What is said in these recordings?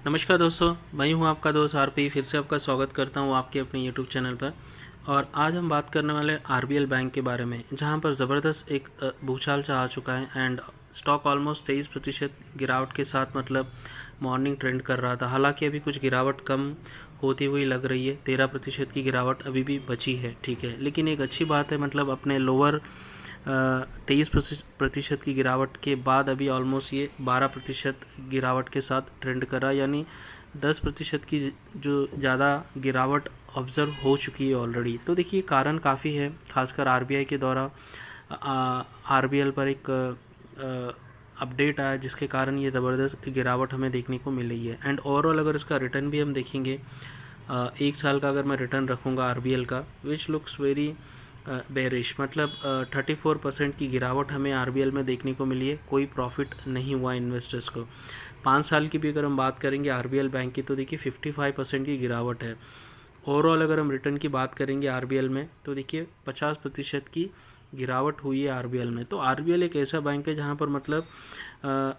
नमस्कार दोस्तों, मैं हूं आपका दोस्त आरपी। फिर से आपका स्वागत करता हूं आपके अपने यूट्यूब चैनल पर। और आज हम बात करने वाले आरबीएल बैंक के बारे में, जहां पर ज़बरदस्त एक भूचाल सा आ चुका है एंड स्टॉक ऑलमोस्ट 23% गिरावट के साथ मतलब मॉर्निंग ट्रेंड कर रहा था। हालांकि अभी कुछ गिरावट कम होती हुई लग रही है, 13% की गिरावट अभी भी बची है, ठीक है। लेकिन एक अच्छी बात है, मतलब अपने लोअर 23% की गिरावट के बाद अभी ऑलमोस्ट ये 12% गिरावट के साथ ट्रेंड कर रहा है, यानी 10% की जो ज़्यादा गिरावट ऑब्ज़र्व हो चुकी है ऑलरेडी। तो देखिए कारण काफ़ी है, खासकर आरबीआई के द्वारा आरबीएल पर एक अपडेट आया जिसके कारण ये ज़बरदस्त गिरावट हमें देखने को मिल रही है। एंड ओवरऑल अगर इसका रिटर्न भी हम देखेंगे, एक साल का अगर मैं रिटर्न रखूँगा आरबीएल का, विच लुक्स वेरी बेरिश, मतलब 34% की गिरावट हमें आरबीएल में देखने को मिली है। कोई प्रॉफिट नहीं हुआ इन्वेस्टर्स को। 5 साल की भी अगर हम बात करेंगे आरबीएल बैंक की, तो देखिए 55% की गिरावट है। ओवरऑल अगर हम रिटर्न की बात करेंगे आरबीएल में, तो देखिए 50% की गिरावट हुई है आरबीएल में। तो आरबीएल एक ऐसा बैंक है जहाँ पर मतलब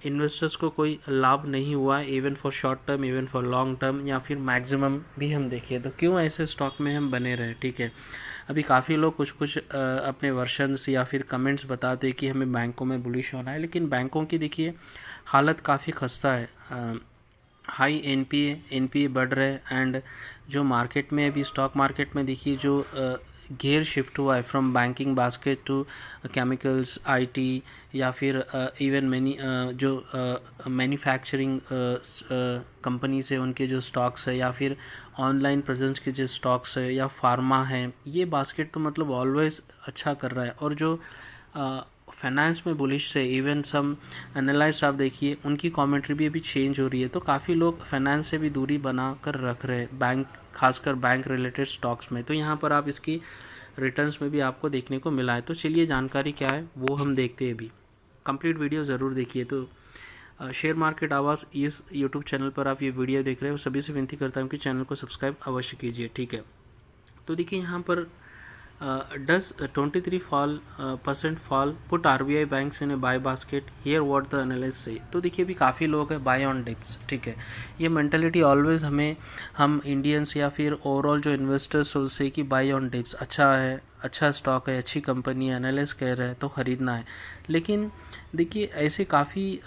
इन्वेस्टर्स को कोई लाभ नहीं हुआ है, even for short term, even for long term, या फिर मैक्सिमम भी हम देखें तो क्यों ऐसे स्टॉक में हम बने रहे, ठीक है। अभी काफ़ी लोग कुछ कुछ अपने वर्शंस या फिर कमेंट्स बताते हैं कि हमें बैंकों में बुलिश होना है, लेकिन बैंकों की देखिए हालत काफ़ी खस्ता है। हाई एनपीए बढ़ रहे हैं एंड जो मार्केट में अभी स्टॉक मार्केट में देखिए जो गेयर शिफ्ट हुआ है from banking basket to chemicals, IT, या फिर इवन मैनी जो मैन्युफैक्चरिंग कंपनीज है उनके जो स्टॉक्स है, या फिर ऑनलाइन प्रेजेंस के जो स्टॉक्स है, या फार्मा है, ये बास्केट तो मतलब ऑलवेज अच्छा कर रहा है। और जो फाइनेंस में बुलिश है, इवन सम एनालिस्ट आप देखिए उनकी कमेंट्री भी अभी चेंज हो रही है। तो काफ़ी लोग फाइनेंस से भी दूरी बना कर रख रहे हैं बैंक, खासकर बैंक रिलेटेड स्टॉक्स में। तो यहाँ पर आप इसकी रिटर्न्स में भी आपको देखने को मिला है। तो चलिए जानकारी क्या है वो हम देखते हैं अभी। कंप्लीट वीडियो ज़रूर देखिए। तो शेयर मार्केट आवाज़ इस यूट्यूब चैनल पर आप ये वीडियो देख रहे हो, सभी से विनती करता हूँ कि चैनल को सब्सक्राइब अवश्य कीजिए, ठीक है। तो देखिए यहाँ पर does 23 fall percent fall put RBI banks in a buy basket? Here what the analysts say। तो देखिए अभी काफ़ी लोग हैं बाय ऑन डिप्स, ठीक है। ये मेंटालिटी ऑलवेज हम इंडियंस या फिर ओवरऑल जो इन्वेस्टर्स सोचते कि बाय ऑन डिप्स अच्छा है, अच्छा स्टॉक है, अच्छी कंपनी है, एनालिस्ट कह रहे हैं तो ख़रीदना है। लेकिन देखिए ऐसे काफ़ी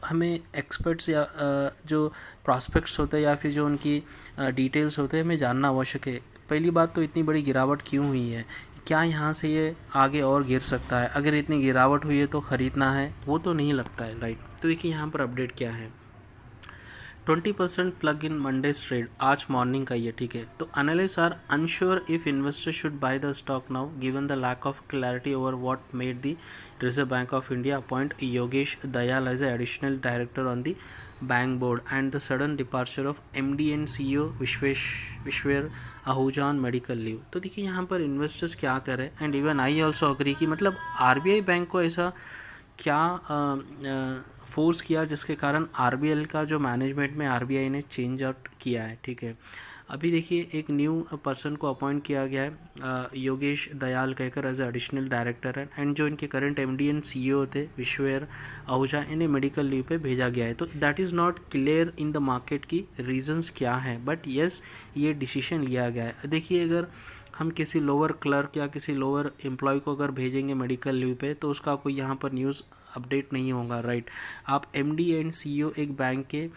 हमें एक्सपर्ट्स या जो प्रॉस्पेक्ट्स होते हैं या फिर जो उनकी डिटेल्स होते हैं हमें जानना आवश्यक है। पहली बात तो इतनी बड़ी गिरावट क्यों हुई है, क्या यहाँ से ये आगे और गिर सकता है? अगर इतनी गिरावट हुई है तो ख़रीदना है, वो तो नहीं लगता है, राइट। तो देखिए यहाँ पर अपडेट क्या है। 20% प्लग इन मंडे ट्रेड आज मॉर्निंग का ये, ठीक है। तो analyst are unsure if investor should buy the stock now given the lack of clarity over what made the Reserve Bank of India appoint Yogesh Dayal as additional director on the bank board and the sudden departure of MD and CEO Vishwavir Ahuja on medical leave. तो देखिए यहाँ पर investors क्या करें, and even I also agree कि मतलब RBI bank को ऐसा क्या फोर्स किया जिसके कारण आरबीएल का जो मैनेजमेंट में आरबीआई ने चेंज आउट किया है, ठीक है। अभी देखिए एक न्यू पर्सन को अपॉइंट किया गया है, योगेश दयाल कहकर, एज एडिशनल डायरेक्टर है। एंड जो इनके करंट एमडी एंड सीईओ थे विश्वेर आहूजा, इन्हें मेडिकल लीव पे भेजा गया है। तो that is not clear in the market की रीजंस क्या है, बट येस ये डिसीजन लिया गया है। देखिए अगर हम किसी लोअर क्लर्क या किसी लोअर एम्प्लॉय को अगर भेजेंगे मेडिकल लीव पे तो उसका कोई यहाँ पर न्यूज़ अपडेट नहीं होगा, राइट। आप एमडी एंड सीईओ एक बैंक के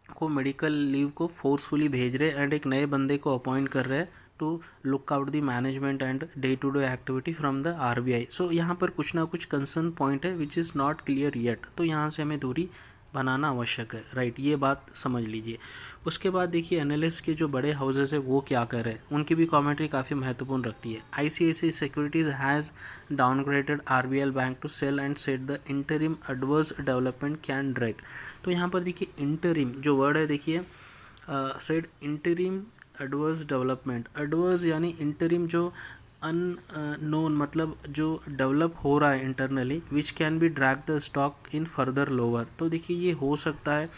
को मेडिकल लीव को फोर्सफुली भेज रहे एंड एक नए बंदे को अपॉइंट कर रहे हैं to look out the management and day to day activity from the RBI. So यहाँ पर कुछ ना कुछ कंसर्न पॉइंट है which is not clear yet. तो यहाँ से हमें दूरी बनाना आवश्यक है, राइट। ये बात समझ लीजिए। उसके बाद देखिए एनालिस्ट के जो बड़े हाउसेस है वो क्या कर रहे हैं, उनकी भी कमेंट्री काफ़ी महत्वपूर्ण रखती है। ICICI securities has downgraded RBL bank to sell and set the interim adverse development can drag. तो यहाँ पर देखिए इंटरिम जो वर्ड है, देखिए said interim adverse development, adverse यानी इंटरिम जो अननोन, मतलब जो डेवलप हो रहा है internally, which can be drag the stock in further lower. तो देखिए ये हो सकता है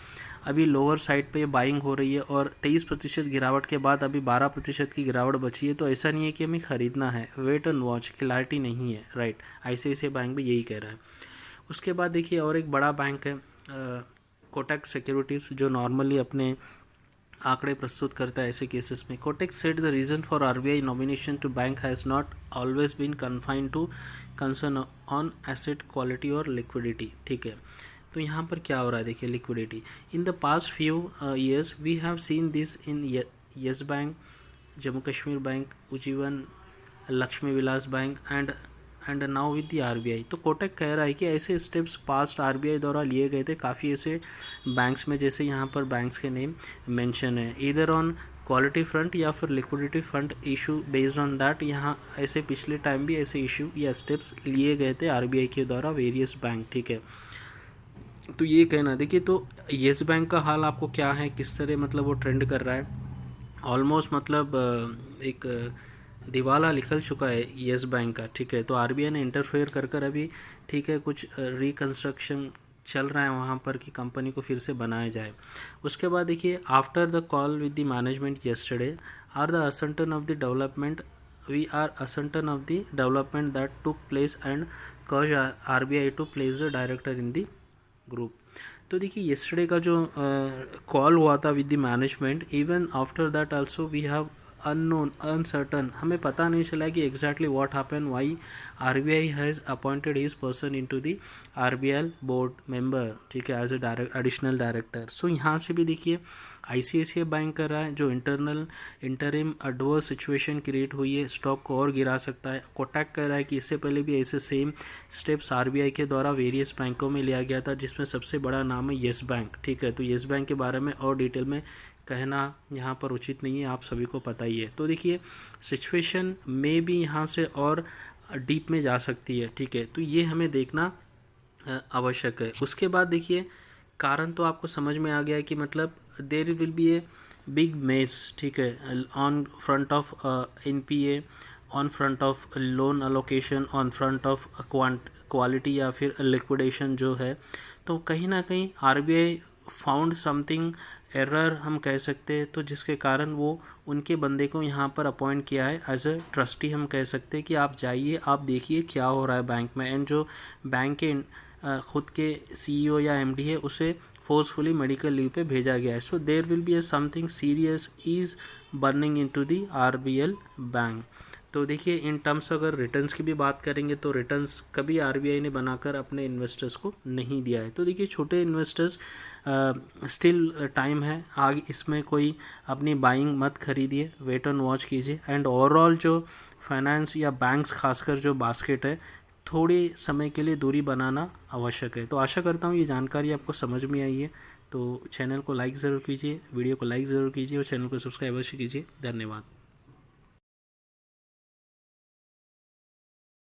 अभी लोअर साइड पे बाइंग हो रही है और 23% गिरावट के बाद अभी 12% की गिरावट बची है। तो ऐसा नहीं है कि हमें ख़रीदना है, वेट एंड वॉच, क्लैरिटी नहीं है, राइट। आईसीआईसीआई बैंक भी यही कह रहा है। उसके बाद देखिए और एक बड़ा बैंक है कोटक सिक्योरिटीज़ जो नॉर्मली अपने आंकड़े प्रस्तुत करता है ऐसे केसेस में। Kotak said the reason for RBI nomination to bank has not always been confined to concern on asset quality और लिक्विडिटी। ठीक है, तो यहाँ पर क्या हो रहा है देखिए, liquidity in the past few years we have seen this in Yes Bank, Jammu Kashmir Bank, Ujjivan, Lakshmi Vilas Bank and now with the RBI. तो कोटक कह रहा है कि ऐसे स्टेप्स पास्ट आरबीआई द्वारा लिए गए थे काफ़ी ऐसे बैंक्स में, जैसे यहाँ पर बैंक्स के नेम मेंशन है, इधर ऑन क्वालिटी फ्रंट या फिर liquidity front issue based on that. यहाँ ऐसे पिछले टाइम भी ऐसे इशू या स्टेप्स लिए गए थे आरबीआई के द्वारा वेरियस बैंक। ठीक है, तो ये कहना देखिए, तो येस बैंक का हाल आपको क्या है, किस तरह मतलब वो ट्रेंड कर रहा है। ऑलमोस्ट मतलब एक दिवाला निकल चुका है येस बैंक का। ठीक है, तो आरबीआई ने इंटरफेयर कर कर अभी ठीक है कुछ रिकंस्ट्रक्शन चल रहा है वहाँ पर कि कंपनी को फिर से बनाया जाए। उसके बाद देखिए, after the call with the management yesterday are the ascertain of the development we are ascertain of the development that took place and cause RBI to place the director in the group. तो देखिए, yesterday का जो call हुआ था with the management, even after that also we have unknown uncertain, हमें पता नहीं चला कि exactly what happen, why RBI has appointed his person into the RBL board member. ठीक है, एज ए एडिशनल डायरेक्टर। सो यहाँ से भी देखिए आईसीआईसीआई बैंक कर रहा है, जो इंटरिम एडवर्स सिचुएशन क्रिएट हुई है, स्टॉक को और गिरा सकता है। कोटक कह रहा है कि इससे पहले भी ऐसे सेम स्टेप्स आरबीआई के द्वारा वेरियस बैंकों में लिया गया था, जिसमें सबसे बड़ा नाम है येस बैंक। ठीक है, तो येस बैंक के बारे में और डिटेल में कहना यहाँ पर उचित नहीं है, आप सभी को पता ही है। तो देखिए, सिचुएशन में भी यहाँ से और डीप में जा सकती है। ठीक है, तो ये हमें देखना आवश्यक है। उसके बाद देखिए, कारण तो आपको समझ में आ गया है कि मतलब there will be a big mess. ठीक है, on front of NPA, on front of loan allocation, on front of quality या फिर लिक्विडेशन जो है। तो कहीं ना कहीं आरबीआई फाउंड समथिंग एरर हम कह सकते हैं, तो जिसके कारण वो उनके बंदे को यहाँ पर अपॉइंट किया है एज अ ट्रस्टी। हम कह सकते हैं कि आप जाइए, आप देखिए क्या हो रहा है बैंक में, एंड जो बैंक के खुद के सीईओ या एमडी है उसे फोर्सफुली मेडिकल लीव पे भेजा गया है। So there will be a something serious is burning into the RBL Bank. तो देखिए, इन टर्म्स अगर रिटर्न्स की भी बात करेंगे तो रिटर्न्स कभी आरबीआई ने बनाकर अपने इन्वेस्टर्स को नहीं दिया है। तो देखिए, छोटे इन्वेस्टर्स स्टिल टाइम है, आगे इसमें कोई अपनी बाइंग मत खरीदिए, वेट एंड वॉच कीजिए। एंड ओवरऑल जो फाइनेंस या बैंक्स खासकर जो बास्केट है, थोड़ी समय के लिए दूरी बनाना आवश्यक है। तो आशा करता हूँ ये जानकारी आपको समझ में आई है। तो चैनल को लाइक ज़रूर कीजिए, वीडियो को लाइक ज़रूर कीजिए और चैनल को सब्सक्राइब अवश्य कीजिए। धन्यवाद।